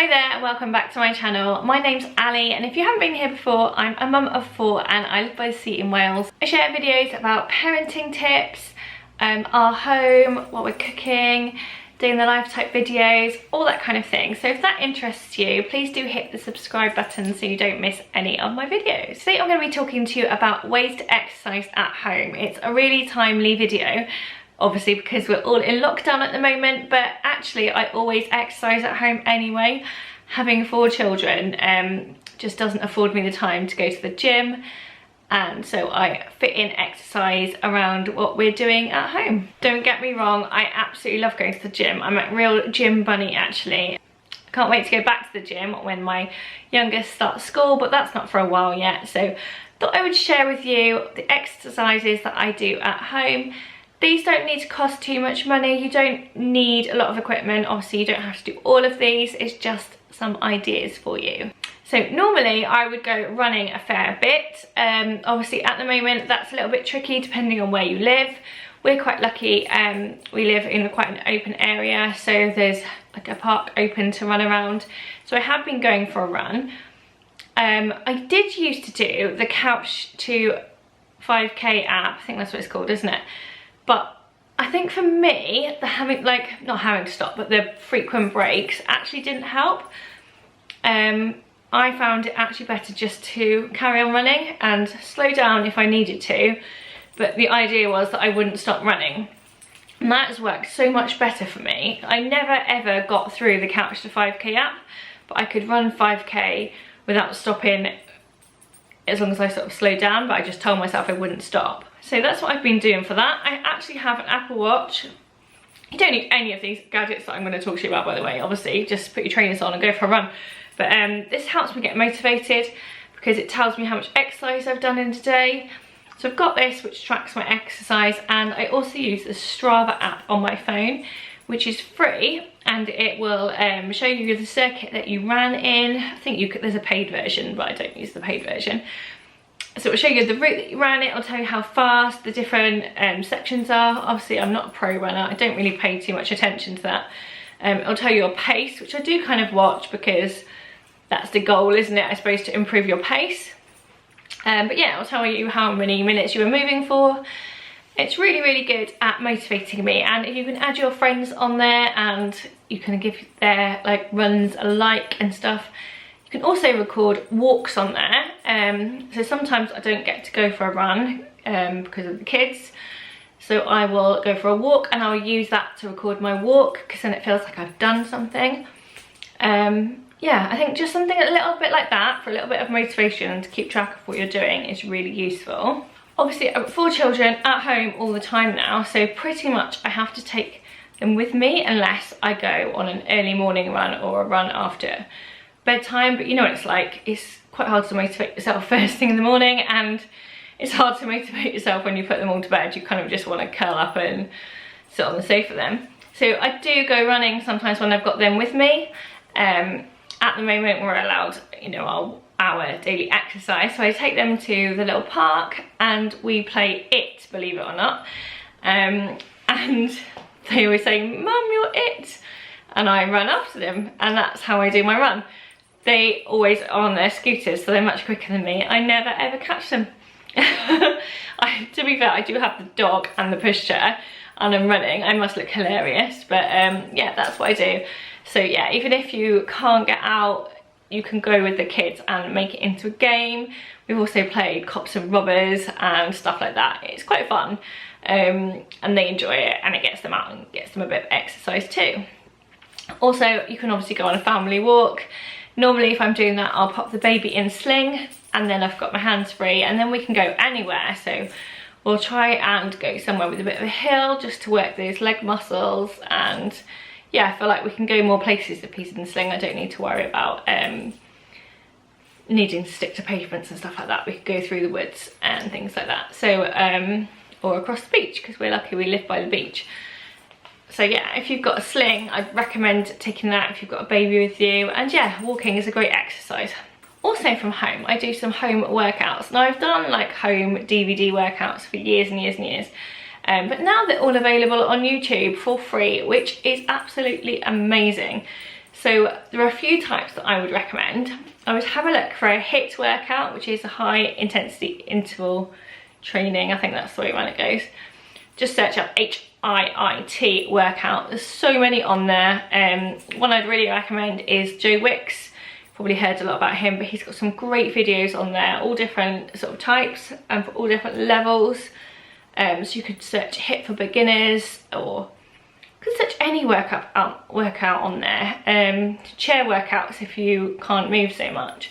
Hi there and welcome back to my channel. My name's Ali and if you haven't been here before, I'm a mum of 4 and I live by the sea in Wales. I share videos about parenting tips, our home, what we're cooking, day in the life type videos, all that kind of thing. So if that interests you, please do hit the subscribe button so you don't miss any of my videos. Today I'm going to be talking to you about ways to exercise at home. It's a really timely video, obviously because we're all in lockdown at the moment, but actually I always exercise at home anyway. Having 4 children just doesn't afford me the time to go to the gym, and so I fit in exercise around what we're doing at home. Don't get me wrong, I absolutely love going to the gym. I'm a real gym bunny actually. I can't wait to go back to the gym when my youngest starts school, but that's not for a while yet. So thought I would share with you the exercises that I do at home. These don't need to cost too much money. You don't need a lot of equipment. Obviously you don't have to do all of these. It's just some ideas for you. So normally I would go running a fair bit. Obviously at the moment that's a little bit tricky depending on where you live. We're quite lucky, we live in quite an open area, so there's like a park open to run around. So I have been going for a run. I did used to do the Couch to 5K app, I think that's what it's called, isn't it? But I think for me, not having to stop, but the frequent breaks actually didn't help. I found it actually better just to carry on running and slow down if I needed to, but the idea was that I wouldn't stop running. And that has worked so much better for me. I never ever got through the Couch to 5K app, but I could run 5K without stopping as long as I sort of slowed down, but I just told myself I wouldn't stop. So that's what I've been doing for that. I actually have an Apple Watch. You don't need any of these gadgets that I'm going to talk to you about, by the way. Obviously, just put your trainers on and go for a run. But this helps me get motivated because it tells me how much exercise I've done in a day. So I've got this, which tracks my exercise, and I also use the Strava app on my phone, which is free, and it will show you the circuit that you ran in. I think there's a paid version, but I don't use the paid version. So it'll show you the route that you ran it, it'll tell you how fast the different sections are. Obviously I'm not a pro runner, I don't really pay too much attention to that. It'll tell you your pace, which I do kind of watch because that's the goal, isn't it, I suppose, to improve your pace. But yeah, it'll tell you how many minutes you were moving for. It's really, really good at motivating me, and you can add your friends on there and you can give their runs a like and stuff. You can also record walks on there. So sometimes I don't get to go for a run because of the kids. So I will go for a walk and I'll use that to record my walk because then it feels like I've done something. Yeah, I think just something a little bit like that for a little bit of motivation and to keep track of what you're doing is really useful. Obviously I've got 4 children at home all the time now, so pretty much I have to take them with me unless I go on an early morning run or a run after bedtime. But you know what it's like, it's quite hard to motivate yourself first thing in the morning, and it's hard to motivate yourself when you put them all to bed. You kind of just want to curl up and sit on the sofa then. So I do go running sometimes when I've got them with me. At the moment we're allowed, you know, our daily exercise, so I take them to the little park and we play It, believe it or not. And they always say, "Mum, you're It," and I run after them, and that's how I do my run. They always are on their scooters, so they're much quicker than me. I never ever catch them. To be fair, I do have the dog and the pushchair and I'm running. I must look hilarious, but yeah, that's what I do. So yeah, even if you can't get out, you can go with the kids and make it into a game. We've also played cops and robbers and stuff like that. It's quite fun, and they enjoy it, and it gets them out and gets them a bit of exercise too. Also, you can obviously go on a family walk. Normally if I'm doing that, I'll pop the baby in sling and then I've got my hands free, and then we can go anywhere. So we'll try and go somewhere with a bit of a hill just to work those leg muscles, and yeah, I feel like we can go more places with pieces in the sling. I don't need to worry about needing to stick to pavements and stuff like that. We could go through the woods and things like that. So or across the beach, because we're lucky we live by the beach. So yeah, if you've got a sling, I'd recommend taking that if you've got a baby with you. And yeah, walking is a great exercise. Also from home, I do some home workouts. Now I've done like home DVD workouts for years and years and years. But now they're all available on YouTube for free, which is absolutely amazing. So there are a few types that I would recommend. I would have a look for a HIIT workout, which is a high intensity interval training. I think that's the way around it goes. Just search up HIIT workout. There's so many on there. One I'd really recommend is Joe Wicks. Probably heard a lot about him, but he's got some great videos on there, all different sort of types and for all different levels. So you could search HIIT for beginners, or you could search any workout on there. Chair workouts if you can't move so much,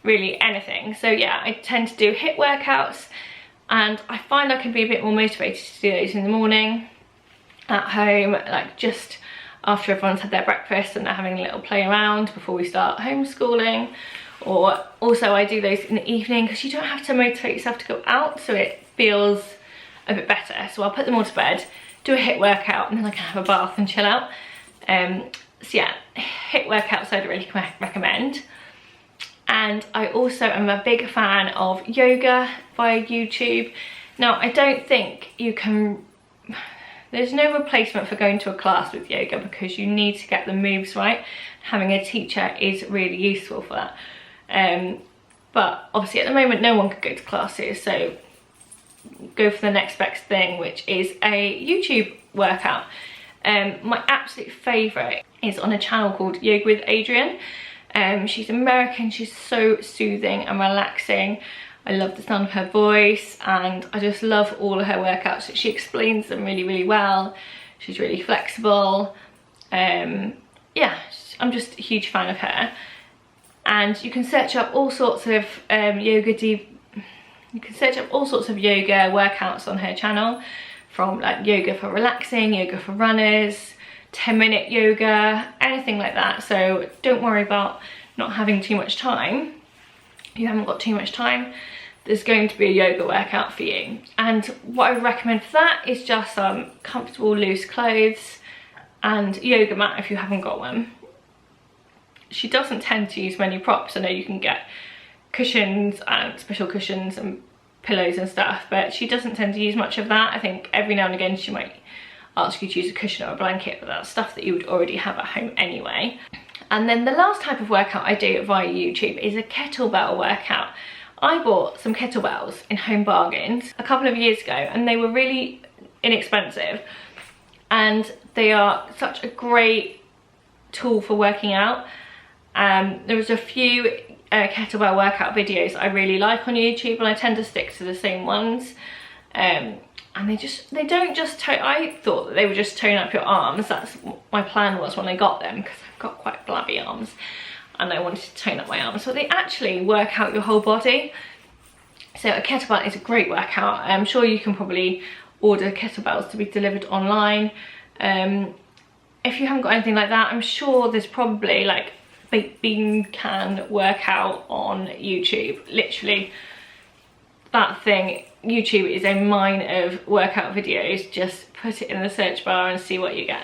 really anything. So yeah, I tend to do HIIT workouts, and I find I can be a bit more motivated to do those in the morning at home, like just after everyone's had their breakfast and they're having a little play around before we start homeschooling. Or also I do those in the evening because you don't have to motivate yourself to go out, so it feels a bit better. So I'll put them all to bed, do a HIIT workout, and then I can have a bath and chill out. So yeah, HIIT workouts I'd really recommend. And I also am a big fan of yoga via YouTube. Now I don't think you can, there's no replacement for going to a class with yoga because you need to get the moves right. Having a teacher is really useful for that. But obviously at the moment no one could go to classes, so go for the next best thing, which is a YouTube workout. My absolute favourite is on a channel called Yoga with Adriene. She's American, she's so soothing and relaxing. I love the sound of her voice, and I just love all of her workouts. She explains them really, really well. She's really flexible. Yeah, I'm just a huge fan of her. And you can search up all sorts of yoga workouts on her channel, from like yoga for relaxing, yoga for runners, 10-minute yoga, anything like that. So don't worry about not having too much time. If you haven't got too much time, there's going to be a yoga workout for you. And what I would recommend for that is just some comfortable loose clothes and yoga mat if you haven't got one. She doesn't tend to use many props. I know you can get cushions and special cushions and pillows and stuff, but she doesn't tend to use much of that. I think every now and again she might ask you to use a cushion or a blanket, but that's stuff that you would already have at home anyway. And then the last type of workout I do via YouTube is a kettlebell workout. I bought some kettlebells in Home Bargains a couple of years ago, and they were really inexpensive, and they are such a great tool for working out. There was a few kettlebell workout videos I really like on YouTube, and I tend to stick to the same ones. And they don't just tone, I thought that they would just tone up your arms. That's what my plan was when I got them, because I've got quite blabby arms and I wanted to tone up my arms. So they actually work out your whole body. So a kettlebell is a great workout. I'm sure you can probably order kettlebells to be delivered online. If you haven't got anything like that, I'm sure there's probably like baked bean can workout on YouTube. Literally, that thing, YouTube is a mine of workout videos. Just put it in the search bar and see what you get.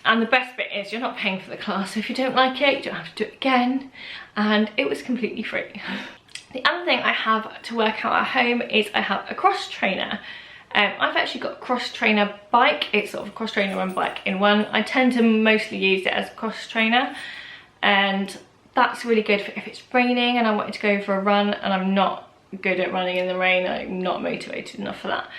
And the best bit is you're not paying for the class, so if you don't like it, you don't have to do it again, and it was completely free. The other thing I have to work out at home is I have a cross trainer. I've actually got a cross trainer bike. It's sort of a cross trainer and bike in one. I tend to mostly use it as a cross trainer, and that's really good for if it's raining and I wanted to go for a run and I'm not good at running in the rain. I'm not motivated enough for that.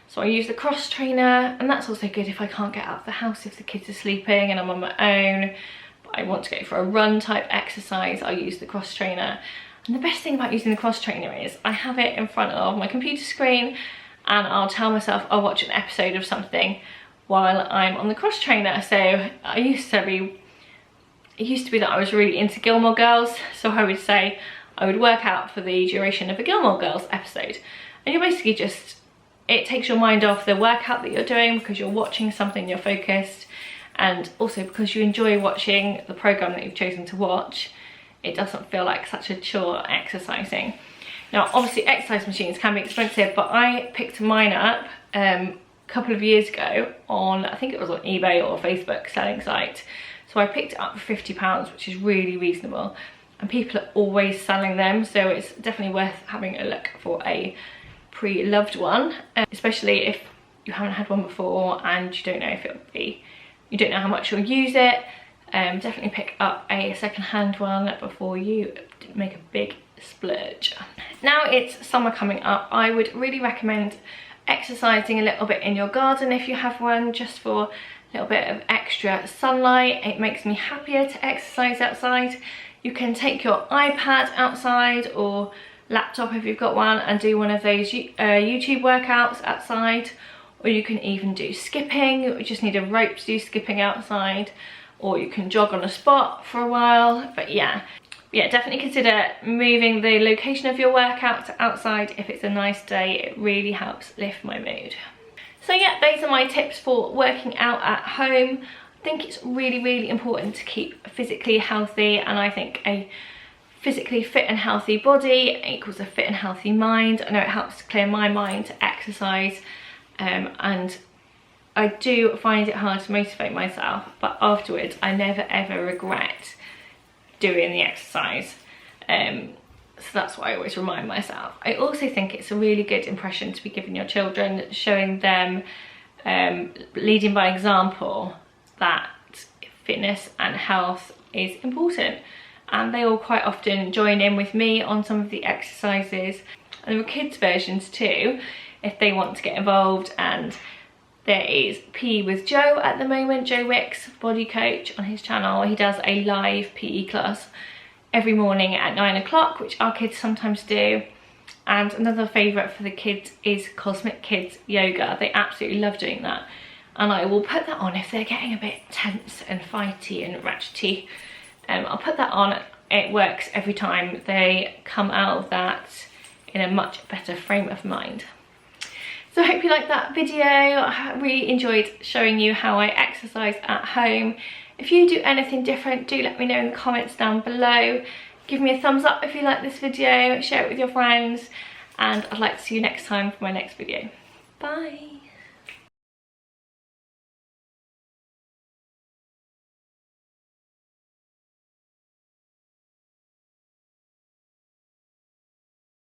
So I use the cross trainer, and that's also good if I can't get out of the house, if the kids are sleeping and I'm on my own, but I want to go for a run type exercise. I use the cross trainer. And the best thing about using the cross trainer is I have it in front of my computer screen, and I'll tell myself I'll watch an episode of something while I'm on the cross trainer. So it used to be that I was really into Gilmore Girls, so I would say I would work out for the duration of a Gilmore Girls episode, and you're basically just, it takes your mind off the workout that you're doing because you're watching something, you're focused, and also because you enjoy watching the program that you've chosen to watch, it doesn't feel like such a chore exercising. Now obviously exercise machines can be expensive, but I picked mine up a couple of years ago on, I think it was on eBay or Facebook selling site. So I picked it up for £50, which is really reasonable, and people are always selling them, so it's definitely worth having a look for a pre-loved one, especially if you haven't had one before and you don't know if it'll be, you don't know how much you'll use it. definitely pick up a second-hand one before you make a big splurge. Now it's summer coming up, I would really recommend exercising a little bit in your garden if you have one, just for a little bit of extra sunlight. It makes me happier to exercise outside. You can take your iPad outside or laptop if you've got one and do one of those YouTube workouts outside, or you can even do skipping. You just need a rope to do skipping outside, or you can jog on a spot for a while. But yeah, definitely consider moving the location of your workout to outside if it's a nice day. It really helps lift my mood. So yeah, those are my tips for working out at home. I think it's really important to keep physically healthy, and I think a physically fit and healthy body equals a fit and healthy mind. I know it helps to clear my mind to exercise, and I do find it hard to motivate myself, but afterwards I never ever regret doing the exercise. So that's what I always remind myself. I also think it's a really good impression to be giving your children, showing them, leading by example, that fitness and health is important. And they all quite often join in with me on some of the exercises. And there are kids versions too, if they want to get involved. And there is PE with Joe at the moment, Joe Wicks, body coach, on his channel. He does a live PE class every morning at 9 o'clock, which our kids sometimes do. And another favourite for the kids is Cosmic Kids Yoga. They absolutely love doing that. And I will put that on if they're getting a bit tense and fighty and ratchety. I'll put that on. It works every time. They come out of that in a much better frame of mind. So I hope you liked that video. I really enjoyed showing you how I exercise at home. If you do anything different, do let me know in the comments down below. Give me a thumbs up if you like this video, share it with your friends, and I'd like to see you next time for my next video. Bye.